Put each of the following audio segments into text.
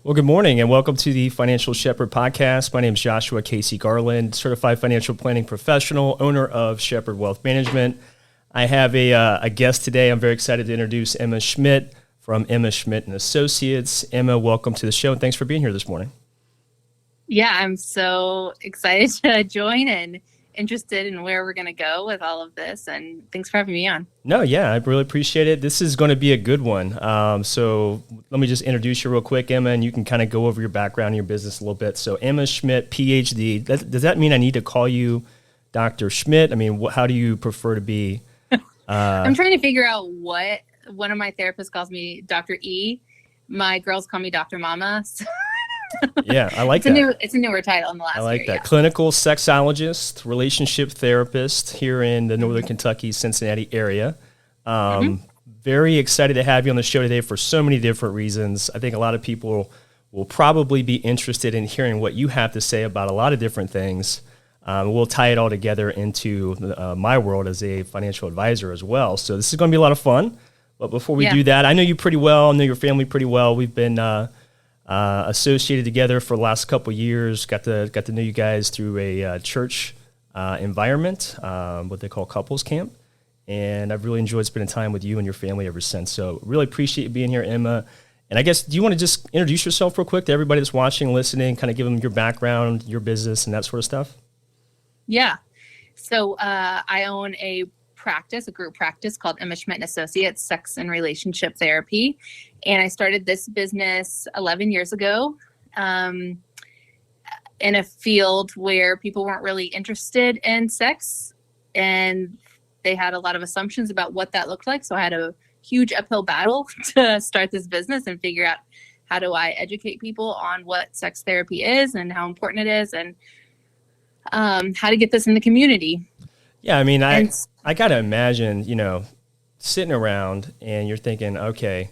Well, good morning and welcome to the Financial Shepherd podcast. My name is Joshua Casey Garland, certified financial planning professional, owner of Shepherd Wealth Management. I have a guest today. I'm very excited to introduce Emma Schmidt from Emma Schmidt and Associates. Emma, welcome to the show and thanks for being here this morning. Yeah, I'm so excited to join and interested in where we're going to go with all of this. And thanks for having me on. No, yeah, I really appreciate it. This is going to be a good one. So let me just introduce you real quick, Emma, and you can kind of go over your background and your business a little bit. So Emma Schmidt, PhD. Does that mean I need to call you Dr. Schmidt? I mean, how do you prefer to be? I'm trying to figure out what one of my therapists calls me Dr. E. My girls call me Dr. Mama. So yeah, I like that. It's a newer title in the last year. I like that. Yeah. Clinical sexologist, relationship therapist here in the Northern Kentucky, Cincinnati area. Very excited to have you on the show today for so many different reasons. I think a lot of people will probably be interested in hearing what you have to say about a lot of different things. We'll tie it all together into my world as a financial advisor as well. So this is going to be a lot of fun. But before we do that, I know you pretty well. I know your family pretty well. We've been associated together for the last couple of years. Got to know you guys through a church environment, what they call couples camp, and I've really enjoyed spending time with you and your family ever since. So really appreciate you being here, Emma. And I guess, do you want to just introduce yourself real quick to everybody that's watching, listening, kind of give them your background, your business, and that sort of stuff? Yeah. So I own a group practice called Emma Schmidt and Associates, Sex and Relationship Therapy. And I started this business 11 years ago in a field where people weren't really interested in sex. And they had a lot of assumptions about what that looked like. So I had a huge uphill battle to start this business and figure out how do I educate people on what sex therapy is and how important it is and how to get this in the community. Yeah, I mean, I got to imagine, sitting around and you're thinking, okay,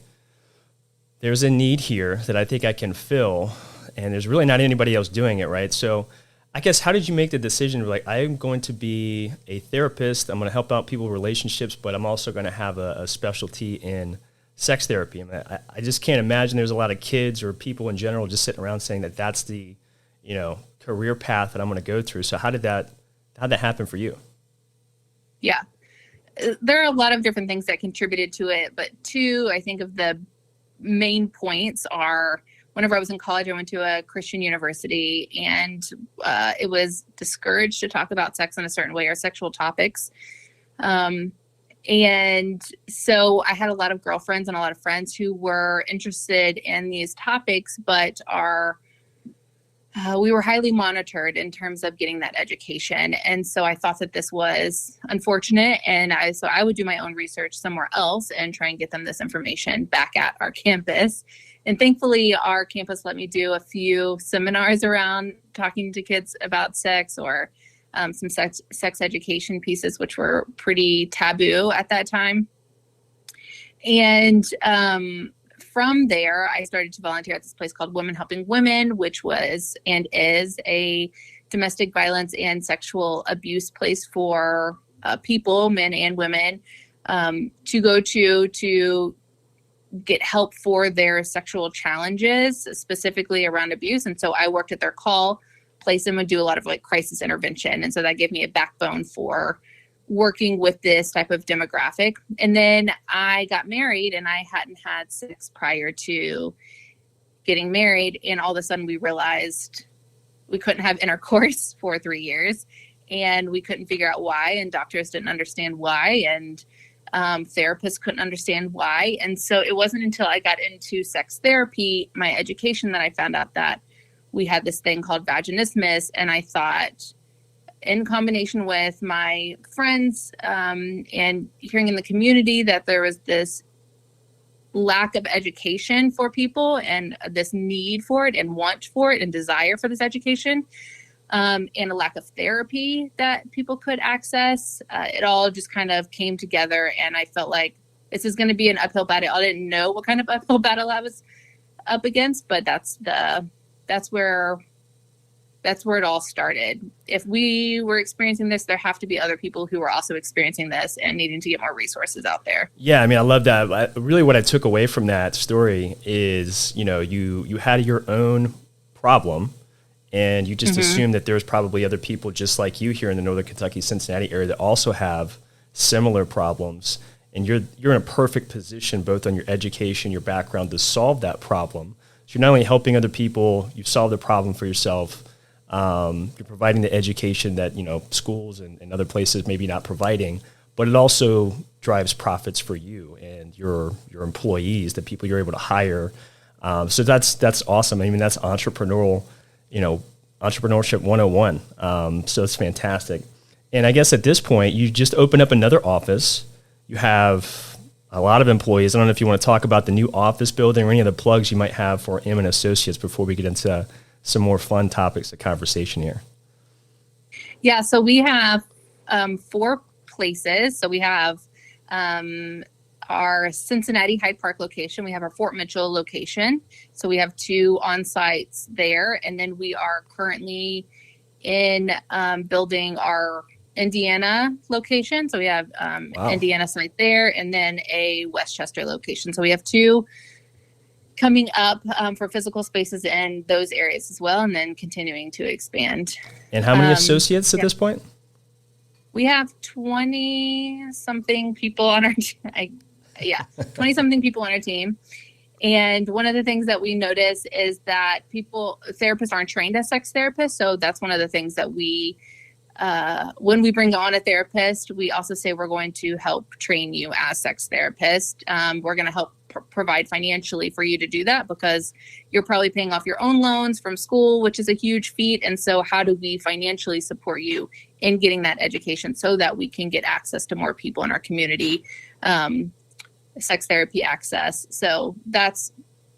there's a need here that I think I can fill, and there's really not anybody else doing it, right? So I guess, how did you make the decision, like, I'm going to be a therapist, I'm going to help out people with relationships, but I'm also going to have a specialty in sex therapy? I mean, I just can't imagine there's a lot of kids or people in general just sitting around saying that that's the, career path that I'm going to go through. So how'd that happen for you? Yeah, there are a lot of different things that contributed to it, but two, I think of the main points are, whenever I was in college, I went to a Christian university, and it was discouraged to talk about sex in a certain way or sexual topics. And so I had a lot of girlfriends and a lot of friends who were interested in these topics, but we were highly monitored in terms of getting that education. And so I thought that this was unfortunate. And so I would do my own research somewhere else and try and get them this information back at our campus. And thankfully, our campus let me do a few seminars around talking to kids about sex, or some sex education pieces, which were pretty taboo at that time. And from there, I started to volunteer at this place called Women Helping Women, which was and is a domestic violence and sexual abuse place for people, men and women, to go to get help for their sexual challenges, specifically around abuse. And so I worked at their call place and would do a lot of crisis intervention. And so that gave me a backbone for working with this type of demographic. And then I got married, and I hadn't had sex prior to getting married. And all of a sudden we realized we couldn't have intercourse for 3 years, and we couldn't figure out why. And doctors didn't understand why. And therapists couldn't understand why. And so it wasn't until I got into sex therapy, my education, that I found out that we had this thing called vaginismus. And I thought, in combination with my friends and hearing in the community that there was this lack of education for people and this need for it and want for it and desire for this education, and a lack of therapy that people could access, it all just kind of came together. And I felt like this is going to be an uphill battle. I didn't know what kind of uphill battle I was up against, but that's where That's where it all started. If we were experiencing this, there have to be other people who are also experiencing this and needing to get more resources out there. Yeah, I mean, I love that. Really what I took away from that story is, you had your own problem and you just assumed that there's probably other people just like you here in the Northern Kentucky, Cincinnati area that also have similar problems. And you're in a perfect position, both on your education, your background, to solve that problem. So you're not only helping other people, you've solved the problem for yourself. You're providing the education that, schools and other places maybe not providing, but it also drives profits for you and your employees, the people you're able to hire. So that's awesome. I mean, that's entrepreneurship 101. So it's fantastic. And I guess at this point, you just opened up another office. You have a lot of employees. I don't know if you want to talk about the new office building or any of the plugs you might have for Emma Associates before we get into some more fun topics of conversation here. Yeah, so we have 4 places. So we have our Cincinnati Hyde Park location. We have our Fort Mitchell location. So we have 2 on-sites there. And then we are currently in building our Indiana location. So we have Indiana site there and then a Westchester location. So we have 2 coming up for physical spaces in those areas as well, and then continuing to expand. And how many associates at this point? We have 20-something people on our 20-something people on our team. And one of the things that we notice is that therapists aren't trained as sex therapists. So that's one of the things that we, when we bring on a therapist, we also say we're going to help train you as sex therapist. We're going to help provide financially for you to do that because you're probably paying off your own loans from school, which is a huge feat. And so how do we financially support you in getting that education so that we can get access to more people in our community, sex therapy access. So that's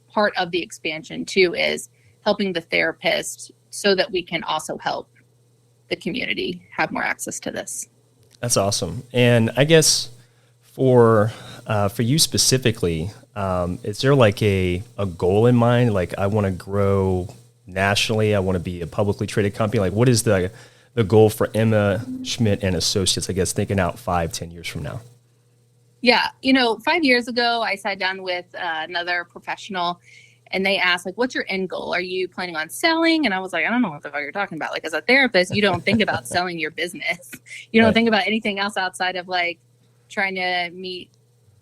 part of the expansion too, is helping the therapist so that we can also help the community have more access to this. That's awesome. And I guess for you specifically, is there like a goal in mind? Like, I want to grow nationally. I want to be a publicly traded company. Like, what is the goal for Emma Schmidt and Associates, I guess, thinking out 5-10 years from now? Yeah. 5 years ago, I sat down with another professional and they asked, like, what's your end goal? Are you planning on selling? And I was like, I don't know what the fuck you're talking about. Like, as a therapist, you don't think about selling your business. You don't think about anything else outside of like trying to meet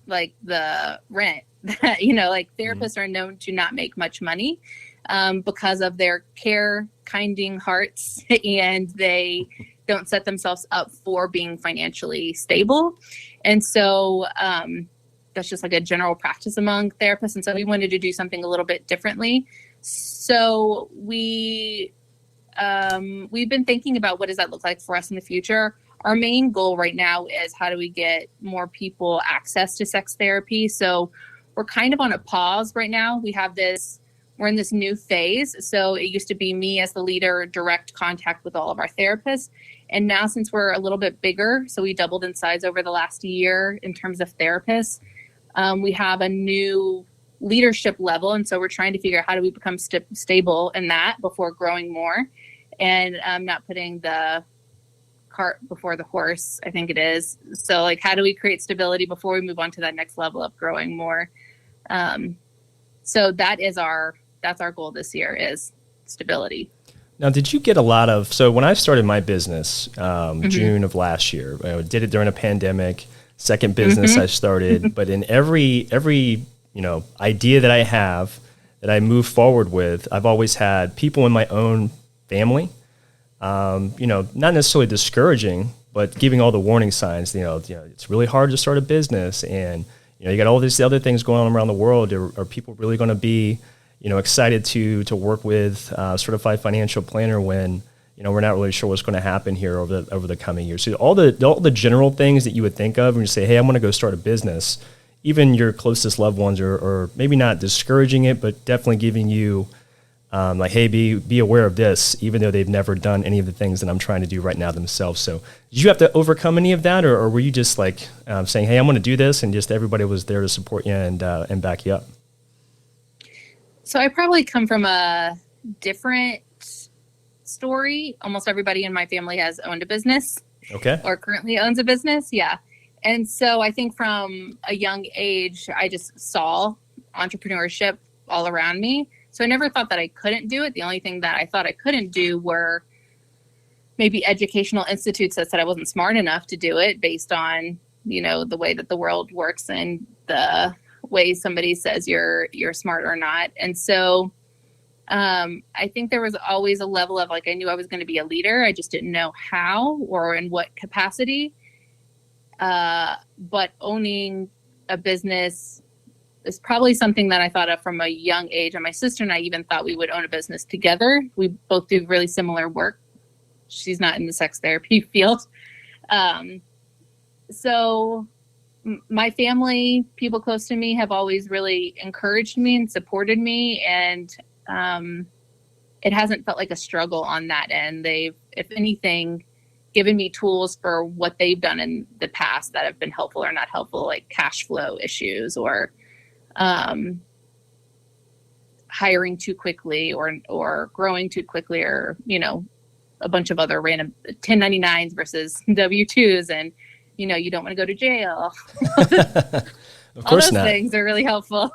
like the rent. Like therapists are known to not make much money because of their kinding hearts, and they don't set themselves up for being financially stable. And so that's just like a general practice among therapists. And so we wanted to do something a little bit differently. So we've been thinking about what does that look like for us in the future. Our main goal right now is how do we get more people access to sex therapy? So we're kind of on a pause right now. We're in this new phase. So it used to be me as the leader, direct contact with all of our therapists. And now since we're a little bit bigger, so we doubled in size over the last year in terms of therapists, we have a new leadership level. And so we're trying to figure out how do we become stable in that before growing more and not putting the cart before the horse, I think it is. So like, how do we create stability before we move on to that next level of growing more? So that's our goal this year, is stability. Now, did you get so when I started my business, June of last year, I did it during a pandemic, second business I started, but in every idea that I have that I move forward with, I've always had people in my own family, not necessarily discouraging, but giving all the warning signs, it's really hard to start a business, and you got all these other things going on around the world. Are people really going to be, excited to work with a certified financial planner when, we're not really sure what's going to happen here over the coming years? So all the general things that you would think of when you say, hey, I'm going to go start a business, even your closest loved ones are maybe not discouraging it, but definitely giving you like, hey, be aware of this, even though they've never done any of the things that I'm trying to do right now themselves. So did you have to overcome any of that, or were you just like saying, hey, I'm going to do this, and just everybody was there to support you and back you up? So I probably come from a different story, almost everybody in my family has owned a business. Okay. Or currently owns a business. Yeah. And so I think from a young age, I just saw entrepreneurship all around me. So I never thought that I couldn't do it. The only thing that I thought I couldn't do were maybe educational institutes that said I wasn't smart enough to do it based on, the way that the world works and the way somebody says you're smart or not. And so I think there was always a level of I knew I was going to be a leader. I just didn't know how or in what capacity. But owning a business is probably something that I thought of from a young age. And my sister and I even thought we would own a business together. We both do really similar work. She's not in the sex therapy field. So my family, people close to me, have always really encouraged me and supported me. And it hasn't felt like a struggle on that end. They've, if anything, given me tools for what they've done in the past that have been helpful or not helpful, like cash flow issues or hiring too quickly or growing too quickly or, a bunch of other random 1099s versus W-2s and, you don't want to go to jail. Of course All those not. things are really helpful.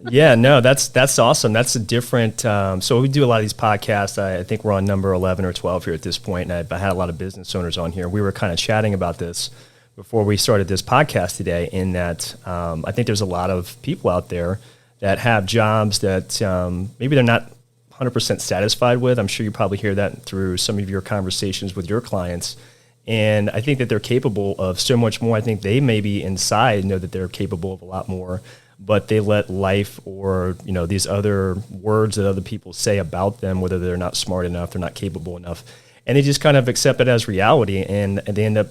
Yeah, no, that's awesome. That's a different, so we do a lot of these podcasts. I think we're on number 11 or 12 here at this point, and I had a lot of business owners on here. We were kind of chatting about this before we started this podcast today, in that I think there's a lot of people out there that have jobs that maybe they're not 100% satisfied with. I'm sure you probably hear that through some of your conversations with your clients. And I think that they're capable of so much more. I think they maybe inside know that they're capable of a lot more, but they let life or, these other words that other people say about them, whether they're not smart enough, they're not capable enough, and they just kind of accept it as reality. And they end up,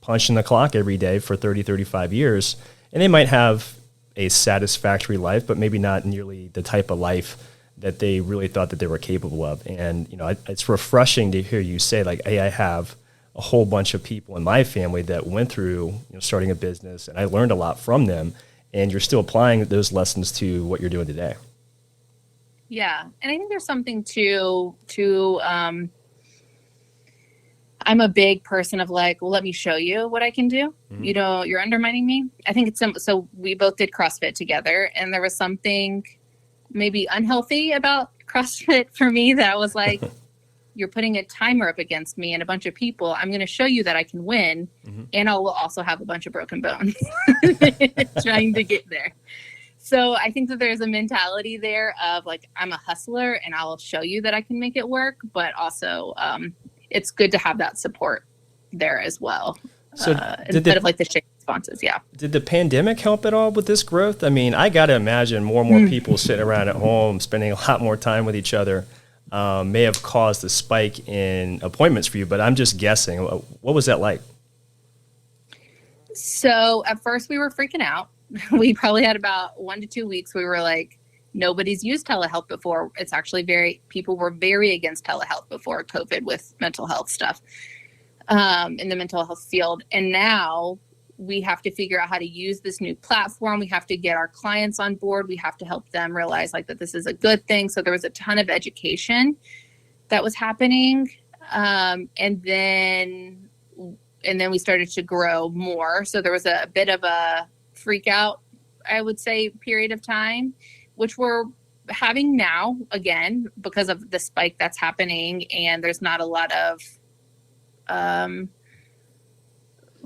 punching the clock every day for 30, 35 years. And they might have a satisfactory life, but maybe not nearly the type of life that they really thought that they were capable of. And, it's refreshing to hear you say hey, I have a whole bunch of people in my family that went through starting a business, and I learned a lot from them, and you're still applying those lessons to what you're doing today. Yeah. And I think there's something to I'm a big person of well, let me show you what I can do. Mm-hmm. You're undermining me. I think it's simple. So we both did CrossFit together, and there was something maybe unhealthy about CrossFit for me that I was like, you're putting a timer up against me and a bunch of people. I'm going to show you that I can win. Mm-hmm. And I'll also have a bunch of broken bones trying to get there. So I think that there's a mentality there of I'm a hustler and I'll show you that I can make it work. But also it's good to have that support there as well. So instead of the shake responses. Yeah. Did the pandemic help at all with this growth? I mean, I got to imagine more and more people sitting around at home, spending a lot more time with each other. May have caused a spike in appointments for you, but I'm just guessing. What was that like? So at first we were freaking out. We probably had about 1 to 2 weeks. We were nobody's used telehealth before. It's actually people were very against telehealth before COVID with mental health stuff in the mental health field. And now we have to figure out how to use this new platform. We have to get our clients on board. We have to help them realize that this is a good thing. So there was a ton of education that was happening. And then we started to grow more. So there was a bit of a freak out, I would say, period of time, which we're having now again, because of the spike that's happening. And there's not a lot of,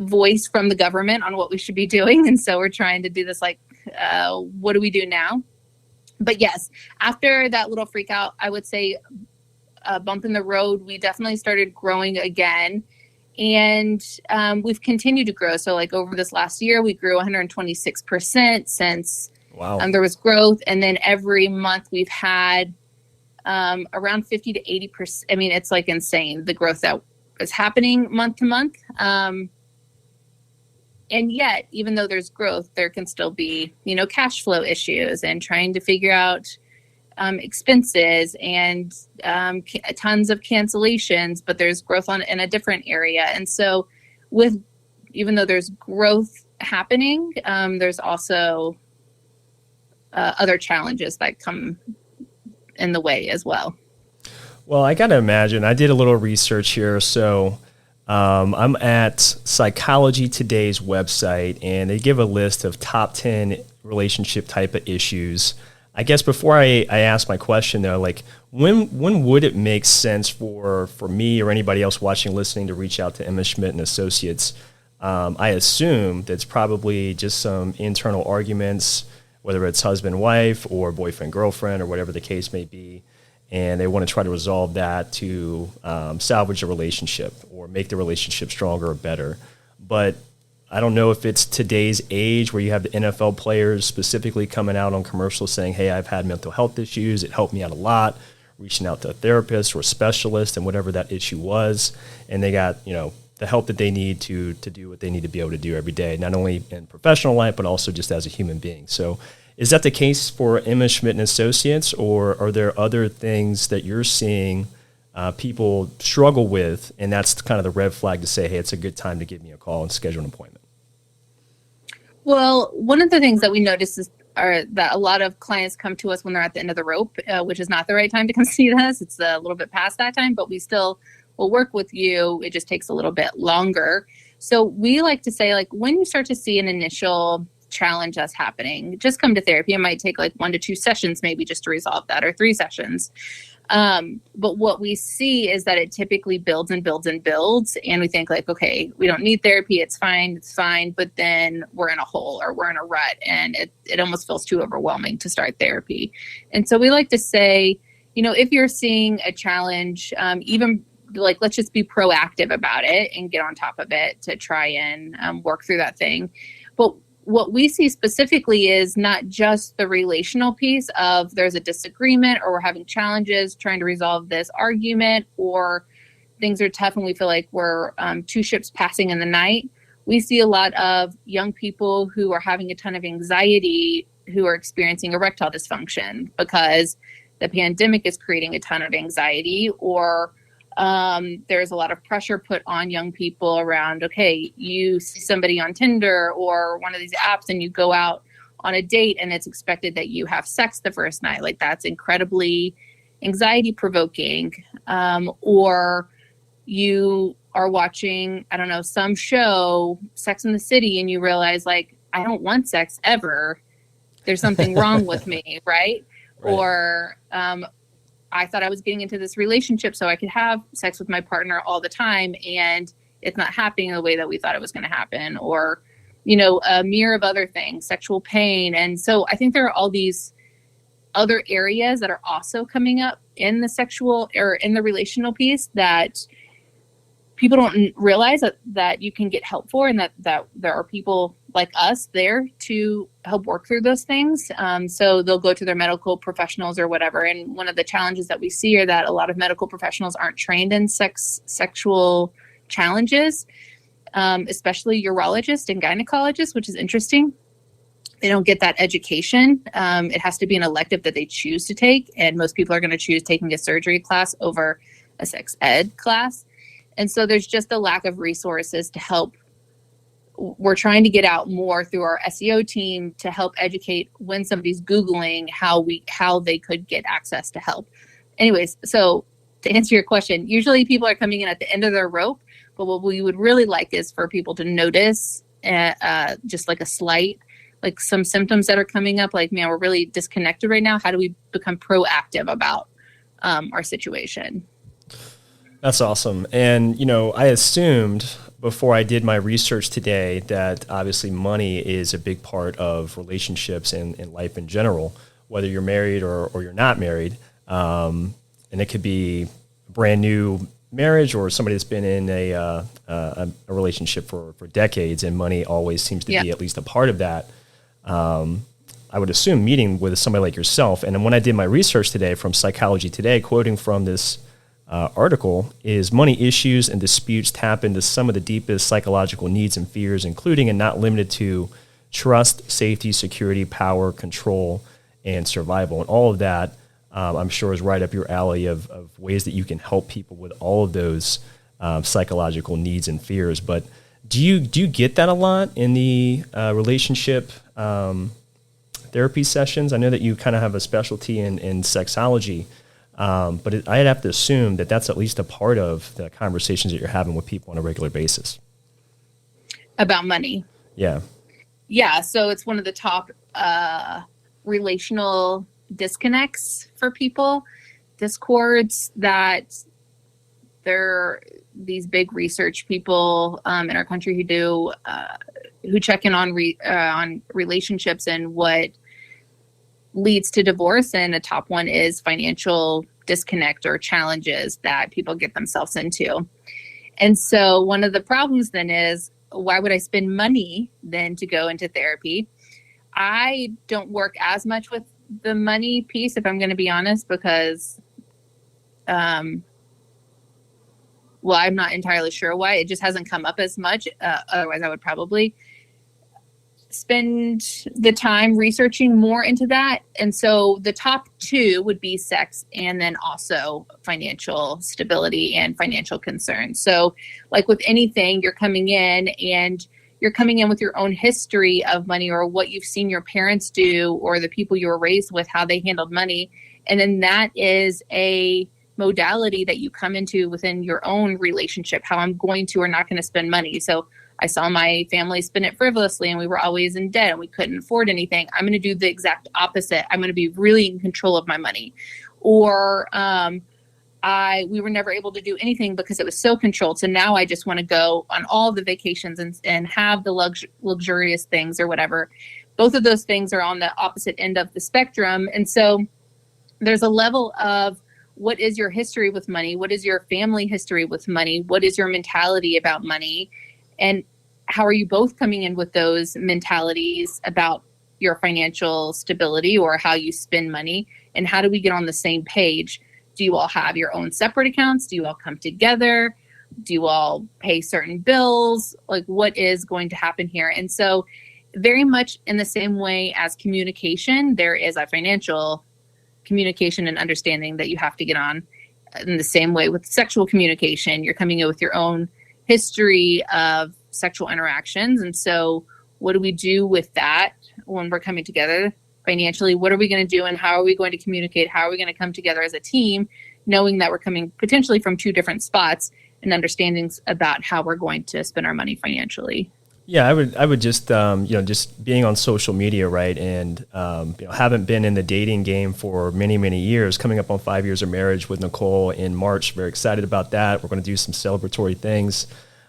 voice from the government on what we should be doing. And so we're trying to do this what do we do now? But yes, after that little freak out, I would say a bump in the road, we definitely started growing again. And we've continued to grow. So over this last year, we grew 126% since there was growth. And then every month we've had around 50 to 80%. I mean, it's insane, the growth that is happening month to month. And yet, even though there's growth, there can still be, cash flow issues and trying to figure out expenses and tons of cancellations, but there's growth in a different area. And so even though there's growth happening, there's also other challenges that come in the way as well. Well, I got to imagine. I did a little research here. So I'm at Psychology Today's website, and they give a list of top 10 relationship type of issues. I guess before I ask my question, though, like when would it make sense for me or anybody else watching, listening to reach out to Emma Schmidt and Associates? I assume that's probably just some internal arguments, whether it's husband-wife or boyfriend-girlfriend or whatever the case may be, and they want to try to resolve that to salvage a relationship or make the relationship stronger or better. But I don't know if it's today's age where you have the NFL players specifically coming out on commercials saying, hey, I've had mental health issues. It helped me out a lot, reaching out to a therapist or a specialist and whatever that issue was. And they got, the help that they need to do what they need to be able to do every day, not only in professional life, but also just as a human being. So is that the case for Emma Schmidt and Associates, or are there other things that you're seeing people struggle with, and that's kind of the red flag to say, hey, it's a good time to give me a call and schedule an appointment? Well, one of the things that we notice is that a lot of clients come to us when they're at the end of the rope, which is not the right time to come see us. It's a little bit past that time, but we still will work with you. It just takes a little bit longer. So we like to say, like, when you start to see an initial challenge that's happening, just come to therapy. It might take like 1 to 2 sessions maybe just to resolve that, or 3 sessions. But what we see is that it typically builds and builds and builds. And we think like, okay, we don't need therapy. It's fine. But then we're in a hole or we're in a rut, and it almost feels too overwhelming to start therapy. And so we like to say, if you're seeing a challenge, even like, let's just be proactive about it and get on top of it to try and work through that thing. But what we see specifically is not just the relational piece of there's a disagreement or we're having challenges trying to resolve this argument, or things are tough and we feel like we're 2 ships passing in the night. We see a lot of young people who are having a ton of anxiety, who are experiencing erectile dysfunction because the pandemic is creating a ton of anxiety, or there's a lot of pressure put on young people around, okay, you see somebody on Tinder or one of these apps and you go out on a date and it's expected that you have sex the first night. Like, that's incredibly anxiety provoking. Or you are watching, I don't know, some show, Sex in the City, and you realize like, I don't want sex ever. There's something wrong with me. Right. Or, I thought I was getting into this relationship so I could have sex with my partner all the time, and it's not happening the way that we thought it was going to happen. Or, a myriad of other things, sexual pain. And so I think there are all these other areas that are also coming up in the sexual or in the relational piece that people don't realize that you can get help for, and that there are people like us there to help work through those things. So they'll go to their medical professionals or whatever. And one of the challenges that we see are that a lot of medical professionals aren't trained in sexual challenges, especially urologists and gynecologists, which is interesting. They don't get that education. It has to be an elective that they choose to take. And most people are going to choose taking a surgery class over a sex ed class. And so there's just a lack of resources to help. We're trying to get out more through our SEO team to help educate when somebody's Googling how they could get access to help. Anyways, so to answer your question, usually people are coming in at the end of their rope, but what we would really like is for people to notice just like a slight, like some symptoms that are coming up, like, man, we're really disconnected right now. How do we become proactive about our situation? That's awesome. And, I assumed before I did my research today that obviously money is a big part of relationships and life in general, whether you're married or you're not married. And it could be a brand new marriage or somebody that's been in a relationship for decades, and money always seems to be at least a part of that. I would assume meeting with somebody like yourself. And then when I did my research today from Psychology Today, quoting from this article, is money issues and disputes tap into some of the deepest psychological needs and fears, including and not limited to trust, safety, security, power, control, and survival. And all of that, I'm sure, is right up your alley of ways that you can help people with all of those psychological needs and fears. But do you get that a lot in the relationship therapy sessions? I know that you kind of have a specialty in sexology. But I'd have to assume that that's at least a part of the conversations that you're having with people on a regular basis. About money. Yeah. Yeah. So it's one of the top relational disconnects for people, discords that these big research people in our country who check in on relationships and what leads to divorce. And a top one is financial disconnect or challenges that people get themselves into. And so one of the problems then is, why would I spend money then to go into therapy? I don't work as much with the money piece, if I'm going to be honest, because, well, I'm not entirely sure why. It just hasn't come up as much. Otherwise, I would probably spend the time researching more into that. And so the top two would be sex and then also financial stability and financial concerns. So like with anything, you're coming in with your own history of money or what you've seen your parents do or the people you were raised with, how they handled money. And then that is a modality that you come into within your own relationship, how I'm going to or not going to spend money. So I saw my family spend it frivolously and we were always in debt and we couldn't afford anything. I'm going to do the exact opposite. I'm going to be really in control of my money. Or we were never able to do anything because it was so controlled. So now I just want to go on all the vacations and have the luxurious things or whatever. Both of those things are on the opposite end of the spectrum. And so there's a level of, what is your history with money? What is your family history with money? What is your mentality about money? And how are you both coming in with those mentalities about your financial stability or how you spend money? And how do we get on the same page? Do you all have your own separate accounts? Do you all come together? Do you all pay certain bills? Like, what is going to happen here? And so very much in the same way as communication, there is a financial communication and understanding that you have to get on. In the same way with sexual communication, you're coming in with your own history of sexual interactions. And so what do we do with that when we're coming together financially? What are we going to do and how are we going to communicate? How are we going to come together as a team, knowing that we're coming potentially from two different spots and understandings about how we're going to spend our money financially? Yeah, I would just, just being on social media, right, and, haven't been in the dating game for many, many years, coming up on 5 years of marriage with Nicole in March. Very excited about that. We're going to do some celebratory things.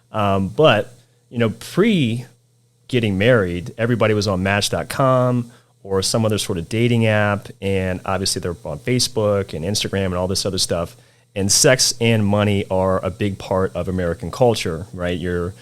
But pre getting married, everybody was on Match.com or some other sort of dating app. And obviously they're on Facebook and Instagram and all this other stuff. And sex and money are a big part of American culture, right? You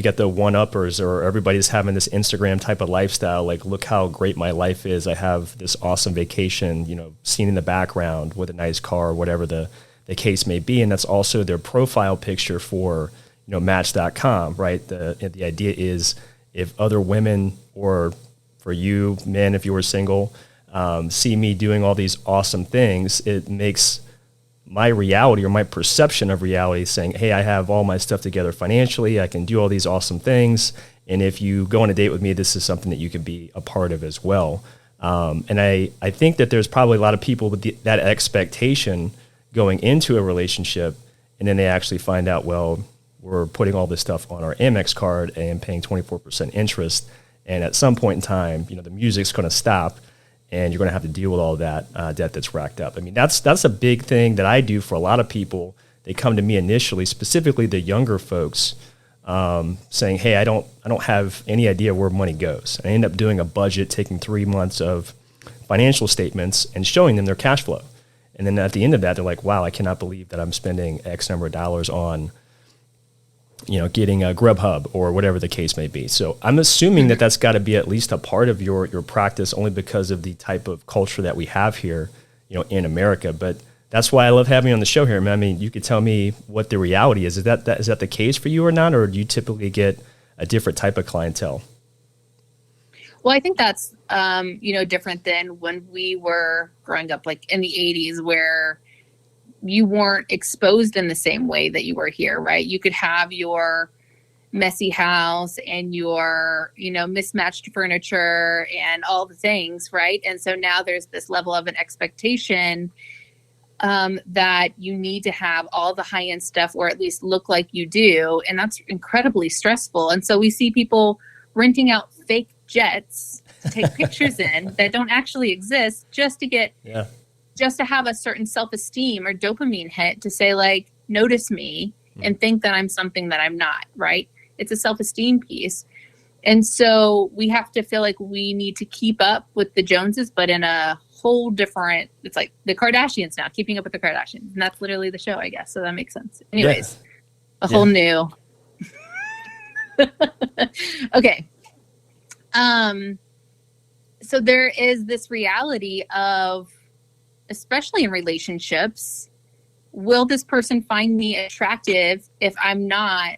got the one-uppers, or everybody's having this Instagram type of lifestyle. Like, look how great my life is. I have this awesome vacation, seen in the background with a nice car, whatever the case may be. And that's also their profile picture for, Match.com, right? The idea is if other women, or for you men, if you were single, see me doing all these awesome things, it makes my reality or my perception of reality saying, hey, I have all my stuff together financially. I can do all these awesome things. And if you go on a date with me, this is something that you can be a part of as well. And I think that there's probably a lot of people with that expectation going into a relationship, and then they actually find out, well, we're putting all this stuff on our Amex card and paying 24% interest. And at some point in time, the music's going to stop, and you're going to have to deal with all of that debt that's racked up. I mean, that's a big thing that I do for a lot of people. They come to me initially, specifically the younger folks, saying, hey, I don't have any idea where money goes. And I end up doing a budget, taking 3 months of financial statements and showing them their cash flow. And then at the end of that, they're like, wow, I cannot believe that I'm spending X number of dollars on getting a Grubhub or whatever the case may be. So I'm assuming that that's got to be at least a part of your practice, only because of the type of culture that we have here, in America. But that's why I love having you on the show here, man. I mean, you could tell me what the reality is. Is that the case for you or not, or do you typically get a different type of clientele? Well, I think that's, different than when we were growing up, like in the 80s, where you weren't exposed in the same way that you were here, right? You could have your messy house and your, mismatched furniture and all the things, right? And so now there's this level of an expectation that you need to have all the high-end stuff or at least look like you do. And that's incredibly stressful. And so we see people renting out fake jets to take pictures in that don't actually exist just to have a certain self-esteem or dopamine hit to say, like, notice me and think that I'm something that I'm not, right? It's a self-esteem piece. And so we have to feel like we need to keep up with the Joneses, but in a whole different, it's like the Kardashians now, keeping up with the Kardashians. And that's literally the show, I guess. So that makes sense. Anyways, a whole new. Okay. So there is this reality of, especially in relationships, will this person find me attractive if I'm not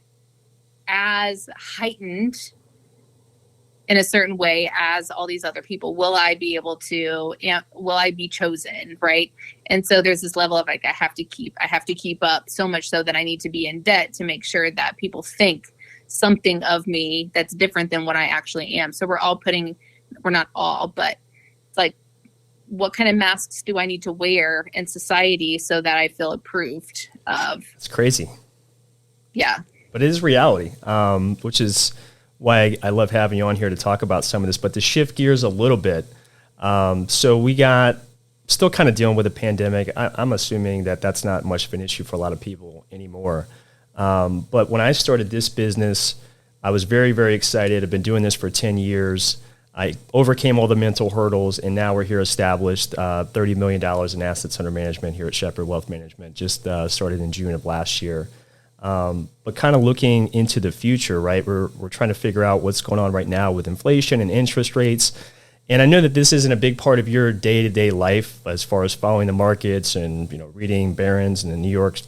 as heightened in a certain way as all these other people? Will I be able to, will I be chosen? Right. And so there's this level of like, I have to keep up, so much so that I need to be in debt to make sure that people think something of me that's different than what I actually am. So we're not all, but it's like, what kind of masks do I need to wear in society so that I feel approved of? It's crazy. Yeah. But it is reality, which is why I love having you on here to talk about some of this. But to shift gears a little bit, so we got still kind of dealing with a pandemic. I'm assuming that that's not much of an issue for a lot of people anymore. But when I started this business, I was very, very excited. I've been doing this for 10 years. I overcame all the mental hurdles, and now we're here established, $30 million in assets under management here at Shepherd Wealth Management, just started in June of last year. But kind of looking into the future, right? We're trying to figure out what's going on right now with inflation and interest rates. And I know that this isn't a big part of your day-to-day life as far as following the markets and, reading Barron's and the New York,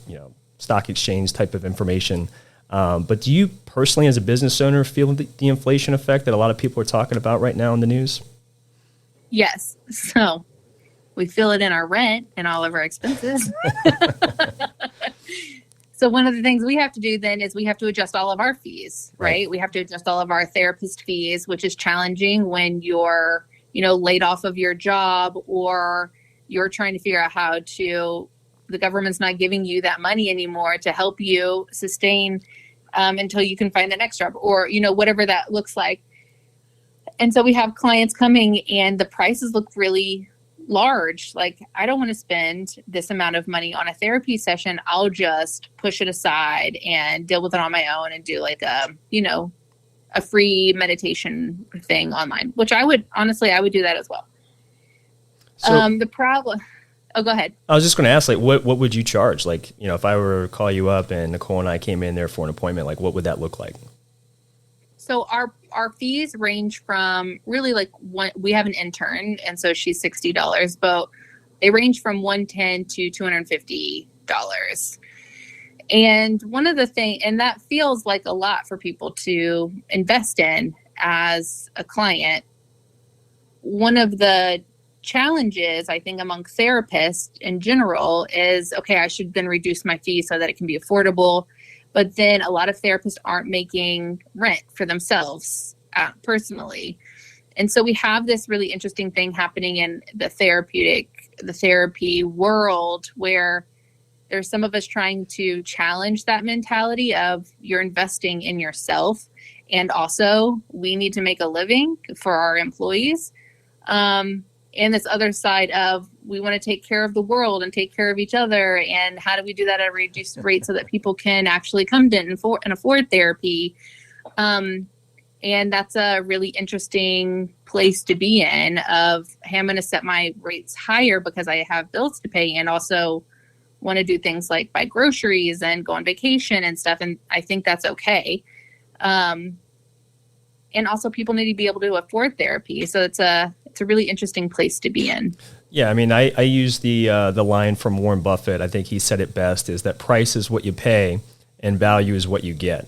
stock exchange type of information. But do you personally, as a business owner, feel the inflation effect that a lot of people are talking about right now in the news? Yes. So we feel it in our rent and all of our expenses. So one of the things we have to do then is we have to adjust all of our fees, right? We have to adjust all of our therapist fees, which is challenging when you're, laid off of your job, or you're trying to figure out how to, the government's not giving you that money anymore to help you sustain until you can find the next job, or, whatever that looks like. And so we have clients coming and the prices look really large. Like, I don't want to spend this amount of money on a therapy session. I'll just push it aside and deal with it on my own and do like a free meditation thing online, which I would do that as well. So, the problem, oh, go ahead. I was just going to ask, like, what would you charge? Like, if I were to call you up and Nicole and I came in there for an appointment, like, what would that look like? So our fees range from really we have an intern, and so she's $60, but they range from $110 to $250. And one of the things, and that feels like a lot for people to invest in as a client. One of the challenges, I think, among therapists in general is, okay, I should then reduce my fee so that it can be affordable. But then a lot of therapists aren't making rent for themselves personally. And so we have this really interesting thing happening in the therapy world, where there's some of us trying to challenge that mentality of you're investing in yourself. And also we need to make a living for our employees. And this other side of, we want to take care of the world and take care of each other. And how do we do that at a reduced rate so that people can actually come in and afford therapy? And that's a really interesting place to be in of, hey, I'm going to set my rates higher because I have bills to pay, and also want to do things like buy groceries and go on vacation and stuff. And I think that's okay. And also people need to be able to afford therapy. So it's a really interesting place to be in. Yeah, I mean, I use the line from Warren Buffett. I think he said it best, is that price is what you pay and value is what you get.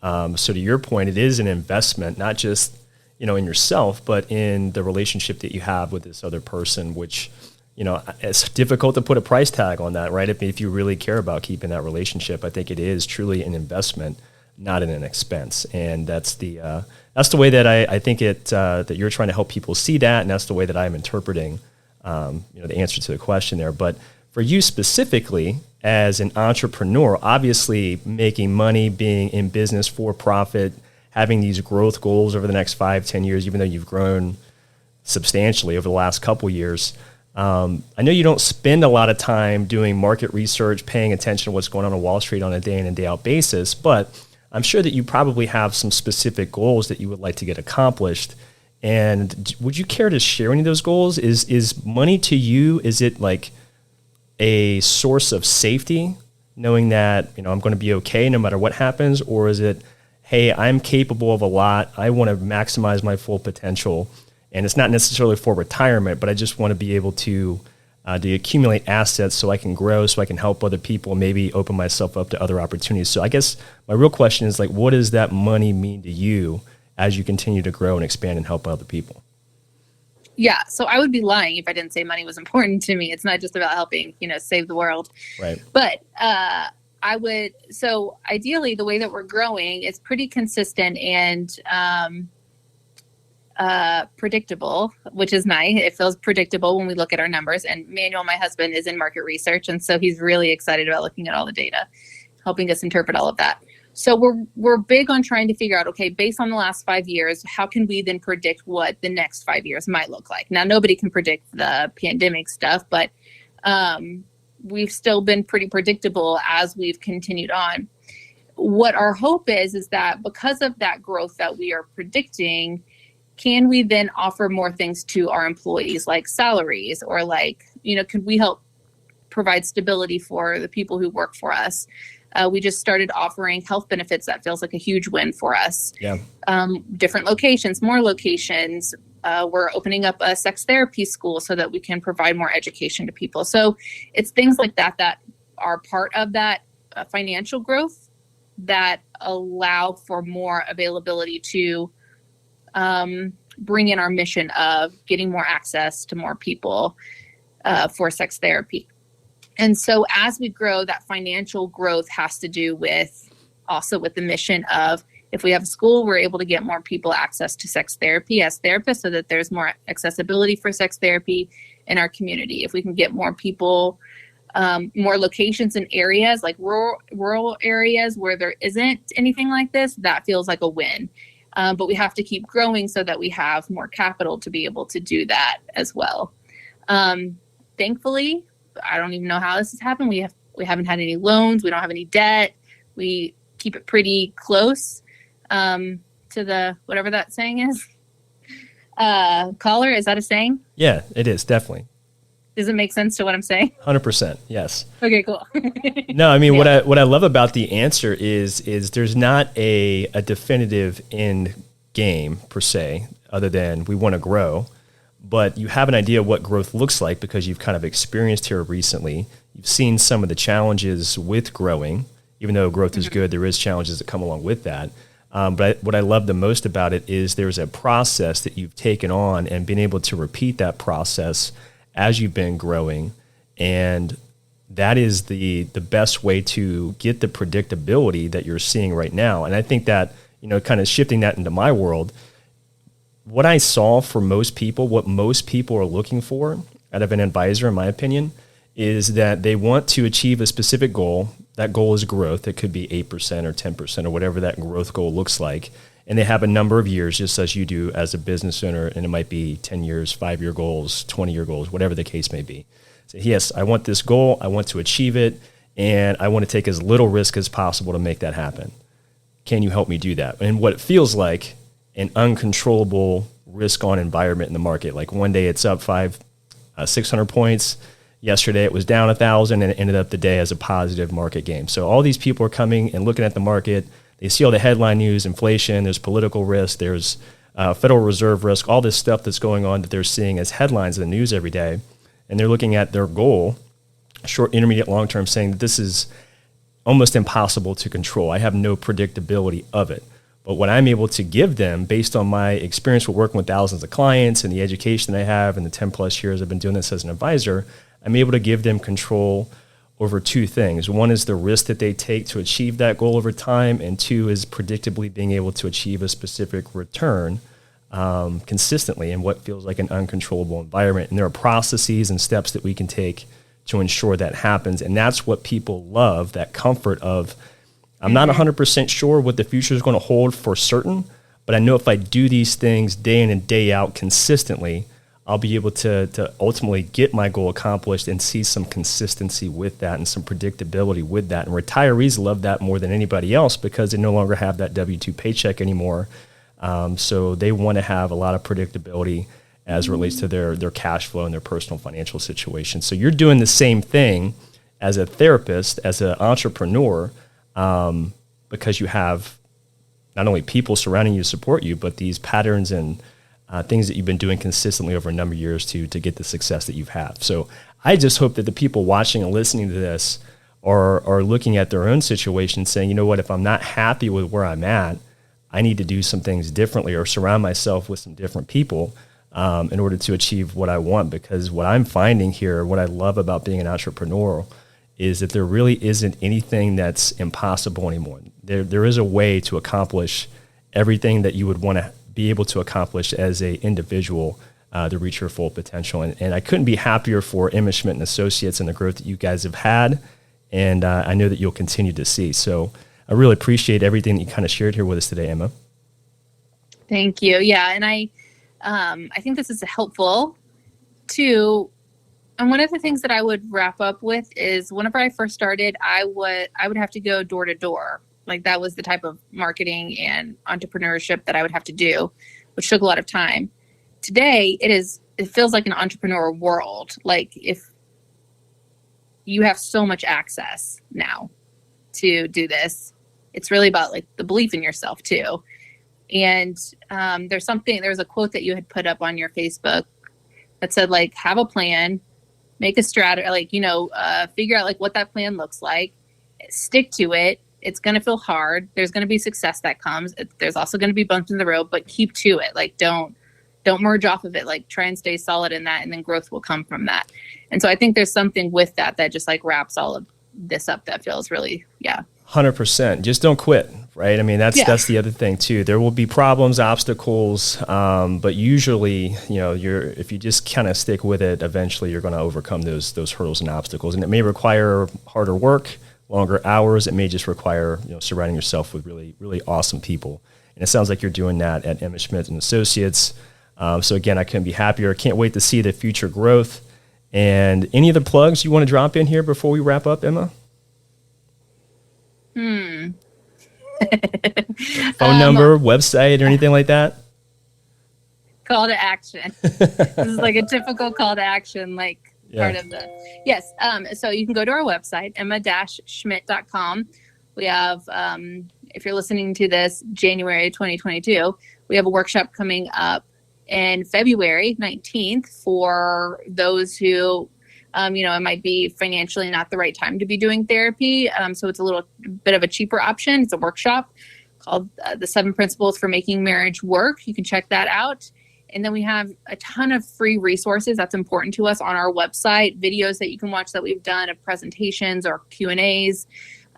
So to your point, it is an investment, not just, in yourself, but in the relationship that you have with this other person, which, it's difficult to put a price tag on that, right? If you really care about keeping that relationship, I think it is truly an investment, not an expense. And that's the way that I think that you're trying to help people see that, and that's the way that I'm interpreting, the answer to the question there. But For you specifically, as an entrepreneur, obviously making money, being in business for profit, having these growth goals over the next 5-10 years, even though you've grown substantially over the last couple years. I know you don't spend a lot of time doing market research, paying attention to what's going on Wall Street on a day in and day out basis, but I'm sure that you probably have some specific goals that you would like to get accomplished. And would you care to share any of those goals? Is money to you, is it like a source of safety, knowing that, I'm going to be okay no matter what happens? Or is it, hey, I'm capable of a lot, I want to maximize my full potential, and it's not necessarily for retirement, but I just want to be able to accumulate assets so I can grow, so I can help other people, maybe open myself up to other opportunities. So I guess my real question is, like, what does that money mean to you as you continue to grow and expand and help other people? Yeah. So I would be lying if I didn't say money was important to me. It's not just about helping, save the world. Right. But so ideally the way that we're growing is pretty consistent and predictable, which is nice. It feels predictable when we look at our numbers. And Manuel, my husband, is in market research. And so he's really excited about looking at all the data, helping us interpret all of that. So we're big on trying to figure out, okay, based on the last 5 years, how can we then predict what the next 5 years might look like? Now, nobody can predict the pandemic stuff, but we've still been pretty predictable as we've continued on. What our hope is that because of that growth that we are predicting, can we then offer more things to our employees, like salaries, or could we help provide stability for the people who work for us? We just started offering health benefits. That feels like a huge win for us. Yeah. Different locations, more locations. We're opening up a sex therapy school so that we can provide more education to people. So it's things like that that are part of that financial growth that allow for more availability to bring in our mission of getting more access to more people for sex therapy. And so as we grow, that financial growth has to do with the mission of, if we have a school, we're able to get more people access to sex therapy as therapists so that there's more accessibility for sex therapy in our community. If we can get more people, more locations in areas like rural areas where there isn't anything like this, that feels like a win. But we have to keep growing so that we have more capital to be able to do that as well. Thankfully, I don't even know how this has happened. We haven't had any loans. We don't have any debt. We keep it pretty close to the whatever that saying is. Caller, is that a saying? Yeah, it is, definitely. Does it make sense to what I'm saying? 100%, yes. Okay, cool. No, I mean, yeah. What I love about the answer is there's not a definitive end game per se, other than we want to grow. But you have an idea of what growth looks like because you've kind of experienced here recently. You've seen some of the challenges with growing. Even though growth is good, there is challenges that come along with that. But what I love the most about it is there's a process that you've taken on and been able to repeat that process as you've been growing. And that is the best way to get the predictability that you're seeing right now. And I think that, kind of shifting that into my world, what I saw for most people, what most people are looking for out of an advisor, in my opinion, is that they want to achieve a specific goal. That goal is growth. It could be 8% or 10% or whatever that growth goal looks like. And they have a number of years, just as you do as a business owner, and it might be 10 years, 5-year goals, 20-year goals, whatever the case may be. So yes, I want this goal, I want to achieve it, and I want to take as little risk as possible to make that happen. Can you help me do that? And what it feels like, an uncontrollable risk-on environment in the market. Like one day it's up 600 points. Yesterday it was down 1,000, and it ended up the day as a positive market game. So all these people are coming and looking at the market. They see all the headline news, inflation, there's political risk, there's Federal Reserve risk, all this stuff that's going on that they're seeing as headlines in the news every day. And they're looking at their goal, short, intermediate, long-term, saying that this is almost impossible to control. I have no predictability of it. But what I'm able to give them, based on my experience with working with thousands of clients and the education I have and the 10 plus years I've been doing this as an advisor, I'm able to give them control over two things. One is the risk that they take to achieve that goal over time, and two is predictably being able to achieve a specific return consistently in what feels like an uncontrollable environment. And there are processes and steps that we can take to ensure that happens. And that's what people love, that comfort of, I'm not 100% sure what the future is going to hold for certain, but I know if I do these things day in and day out consistently, I'll be able to ultimately get my goal accomplished and see some consistency with that and some predictability with that. And retirees love that more than anybody else because they no longer have that W-2 paycheck anymore. So they want to have a lot of predictability as it relates to their cash flow and their personal financial situation. So you're doing the same thing as a therapist, as an entrepreneur, because you have not only people surrounding you to support you, but these patterns and things that you've been doing consistently over a number of years to get the success that you've had. So I just hope that the people watching and listening to this are looking at their own situation saying, you know what, if I'm not happy with where I'm at, I need to do some things differently or surround myself with some different people in order to achieve what I want. Because what I'm finding here, what I love about being an entrepreneur is that there really isn't anything that's impossible anymore. There is a way to accomplish everything that you would want to be able to accomplish as a individual to reach your full potential. And I couldn't be happier for Emma Schmidt and Associates and the growth that you guys have had. And I know that you'll continue to see. So I really appreciate everything that you kind of shared here with us today, Emma. Thank you. Yeah. And I think this is helpful too. And one of the things that I would wrap up with is whenever I first started, I would have to go door to door. Like that was the type of marketing and entrepreneurship that I would have to do, which took a lot of time. Today, it feels like an entrepreneur world. Like if you have so much access now to do this, it's really about like the belief in yourself too. And there's a quote that you had put up on your Facebook that said like, have a plan, make a strategy, like, figure out like what that plan looks like, stick to it. It's going to feel hard. There's going to be success that comes. There's also going to be bumps in the road, but keep to it. Like, don't merge off of it. Like, try and stay solid in that, and then growth will come from that. And so I think there's something with that just like wraps all of this up that feels really, 100%. Just don't quit, right? I mean, that's the other thing too. There will be problems, obstacles, but usually, if you just kind of stick with it, eventually you're going to overcome those hurdles and obstacles. And it may require harder work, longer hours. It may just require, surrounding yourself with really, really awesome people. And it sounds like you're doing that at Emma Schmidt and Associates. So again, I couldn't be happier. I can't wait to see the future growth. And any other plugs you want to drop in here before we wrap up, Emma? Phone number, website, or anything like that? Call to action. This is like a typical call to action, part of the, yes. So you can go to our website, emma-schmidt.com. We have, if you're listening to this January 2022, we have a workshop coming up in February 19th for those who, it might be financially not the right time to be doing therapy. So it's a little bit of a cheaper option. It's a workshop called the 7 Principles for Making Marriage Work. You can check that out. And then we have a ton of free resources that's important to us on our website, videos that you can watch that we've done of presentations or Q&As.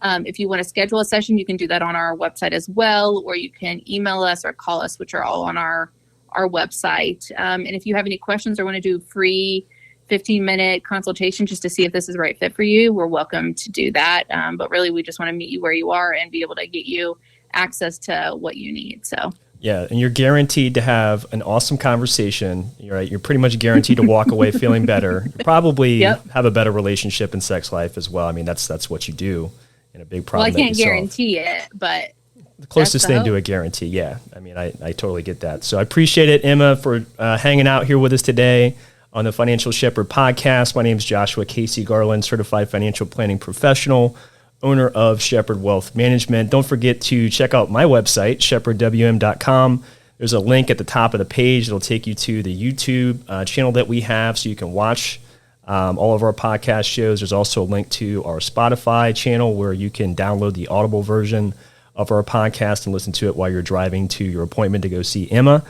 If you want to schedule a session, you can do that on our website as well, or you can email us or call us, which are all on our website. And if you have any questions or want to do free 15-minute consultation just to see if this is the right fit for you, we're welcome to do that. But really, we just want to meet you where you are and be able to get you access to what you need. So. Yeah, and you're guaranteed to have an awesome conversation. You're pretty much guaranteed to walk away feeling better. You probably have a better relationship and sex life as well. I mean, that's what you do. And a big problem. Well, I can't guarantee it, but the closest thing to a guarantee. Yeah, I mean, I totally get that. So I appreciate it, Emma, for hanging out here with us today on the Financial Shepherd podcast. My name is Joshua Casey Garland, certified financial planning professional, owner of Shepherd Wealth Management. Don't forget to check out my website, shepherdwm.com. There's a link at the top of the page. It'll take you to the YouTube channel that we have so you can watch all of our podcast shows. There's also a link to our Spotify channel where you can download the Audible version of our podcast and listen to it while you're driving to your appointment to go see Emma.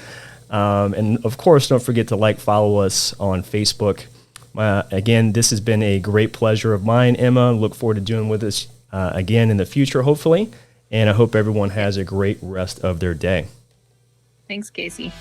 And of course, don't forget to follow us on Facebook. Again, this has been a great pleasure of mine, Emma. Look forward to doing with us again in the future, hopefully. And I hope everyone has a great rest of their day. Thanks, Casey.